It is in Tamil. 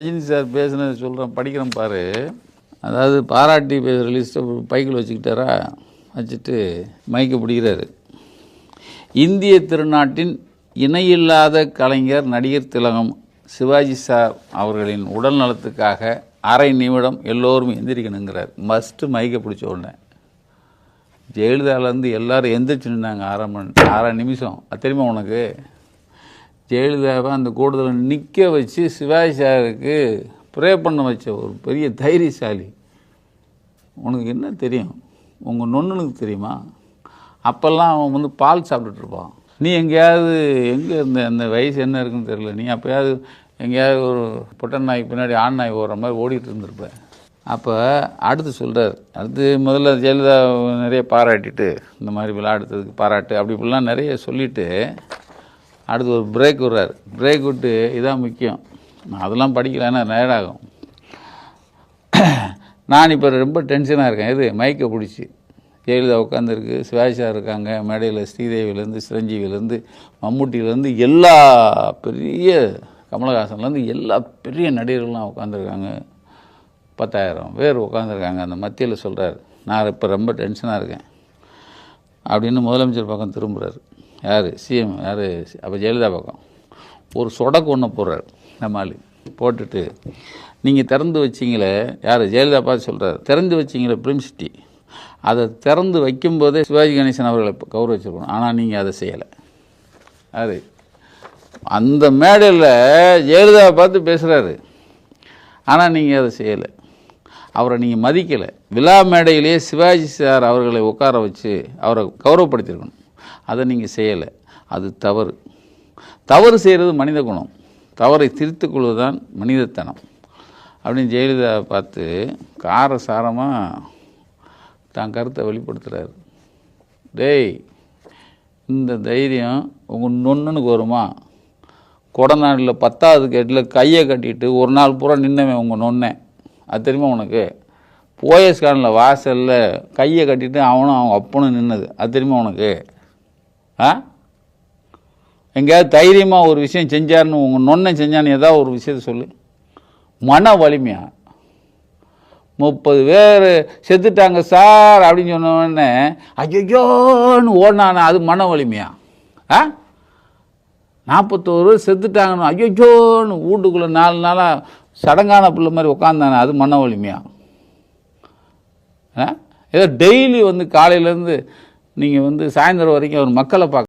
ரஜினி சார் பேசுனது சொல்கிறேன், படிக்கிறேன் பாரு. அதாவது பாராட்டி பேசுகிற லிஸ்ட்டை பைக்கில் வச்சுக்கிட்டாரா, வச்சுட்டு மைக்க பிடிக்கிறாரு. இந்திய திருநாட்டின் இணையில்லாத கலைஞர் நடிகர் திலகம் சிவாஜி சார் அவர்களின் உடல் நலத்துக்காக அரை நிமிடம் எல்லோரும் எந்திரிக்கணுங்கிறார். மஸ்ட்டு மைக்க பிடிச்ச உடனே ஜெயலலிதாவிலேருந்து எல்லோரும் எந்திரிச்சு நின்னாங்க. அரை நிமிஷம். அது தெரியுமா உனக்கு? ஜெயலலிதாவை அந்த கூட்டத்தில் நிற்க வச்சு சிவாஜி சாருக்கு ப்ரே பண்ண வச்ச ஒரு பெரிய தைரியசாலி. உனக்கு என்ன தெரியும்? உங்கள் நொண்ணுனுக்கு தெரியுமா? அப்போல்லாம் அவன் வந்து பால் சாப்பிட்டுட்ருப்பான். நீ எங்கேயாவது எங்கே இருந்த அந்த வயசு என்ன இருக்குன்னு தெரியல. நீ அப்போயாவது எங்கேயாவது ஒரு பொட்டன் நாய்க்கு பின்னாடி ஆண் நாய் ஓடுற மாதிரி ஓடிட்டு இருந்திருப்ப. அப்போ அடுத்து சொல்கிறார். அடுத்து முதல்ல ஜெயலலிதா நிறைய பாராட்டிட்டு இந்த மாதிரி விளையாடுறதுக்கு பாராட்டு அப்படி இப்படிலாம் நிறைய சொல்லிவிட்டு அடுத்து ஒரு பிரேக் விடுறாரு. பிரேக் விட்டு இதான் முக்கியம், நான் அதெல்லாம் படிக்கலைன்னா நேராகும். நான் இப்போ ரொம்ப டென்ஷனாக இருக்கேன். இது மைக்கை பிடிச்சி ஜெயலலிதா உட்காந்துருக்கு, சிவாஜி சார் இருக்காங்க மேடையில், ஸ்ரீதேவிலேருந்து சிரஞ்சீவிலேருந்து மம்முட்டியிலேருந்து எல்லா பெரிய கமலஹாசன்லேருந்து எல்லா பெரிய நடிகர்கள்லாம் உட்காந்துருக்காங்க. 10,000 பேர் உட்காந்துருக்காங்க. அந்த மத்தியில் சொல்கிறார், நான் இப்போ ரொம்ப டென்ஷனாக இருக்கேன் அப்படின்னு முதலமைச்சர் பக்கம் திரும்புகிறார். யார்? சிஎம். யார்? அப்போ ஜெயலலிதா பக்கம் ஒரு சொடக்கு ஒன்று போடுறார். நம்ம ஆள் போட்டுட்டு, நீங்கள் திறந்து வச்சிங்களே, யார்? ஜெயலலிதா பார்த்து சொல்கிறார், திறந்து வச்சிங்களே பிலிம் சிட்டி, அதை திறந்து வைக்கும்போதே சிவாஜி கணேசன் அவர்களை கௌரவிச்சிருக்கணும். ஆனால் நீங்கள் அதை செய்யலை. யார்? அந்த மேடையில் ஜெயலலிதாவை பார்த்து பேசுகிறாரு, ஆனால் நீங்கள் அதை செய்யலை. அவரை நீங்கள் மதிக்கலை. விழா மேடையிலேயே சிவாஜி சார் அவர்களை உட்கார வச்சு அவரை கௌரவப்படுத்தியிருக்கணும். அதை நீங்கள் செய்யலை. அது தவறு. தவறு செய்கிறது மனித குணம். தவறை திருத்திக் கொள்வது தான் மனிதத்தனம் அப்படின்னு ஜெயலலிதா பார்த்து காரசாரமாக தான் கருத்தை வெளிப்படுத்துகிறார். டேய், இந்த தைரியம் உங்கள் நொண்ணுனுக்கு வருமா? கொடநாட்டில் 10வது கேட்டில் கையை கட்டிட்டு ஒரு நாள் பூரா நின்னவன் உங்கள் நொன்னேன். அது தெரியுமா உனக்கு? போயஸ்கானில் வாசலில் கையை கட்டிட்டு அவனும் அவங்க அப்பனும் நின்னது. அது தெரியுமா உனக்கு? எங்கேயாவது தைரியமாக ஒரு விஷயம் செஞ்சாருன்னு உங்கள் நொன்னை செஞ்சான்னு ஏதாவது ஒரு விஷயத்த சொல்லு. மன வலிமையா? 30 பேர் செத்துட்டாங்க சார் அப்படின்னு சொன்னோடனே ஐயோன்னு ஓடினானே, அது மன வலிமையா? 41 செத்துட்டாங்கன்னு ஐயோன்னு வீட்டுக்குள்ளே 4 நாளாக சடங்கான பிள்ளை மாதிரி உட்காந்தானே, அது மன வலிமையா? ஏதோ டெய்லி வந்து காலையிலேருந்து நீங்கள் வந்து சாயந்தரம் வரைக்கும் ஒரு மக்களை பார்க்க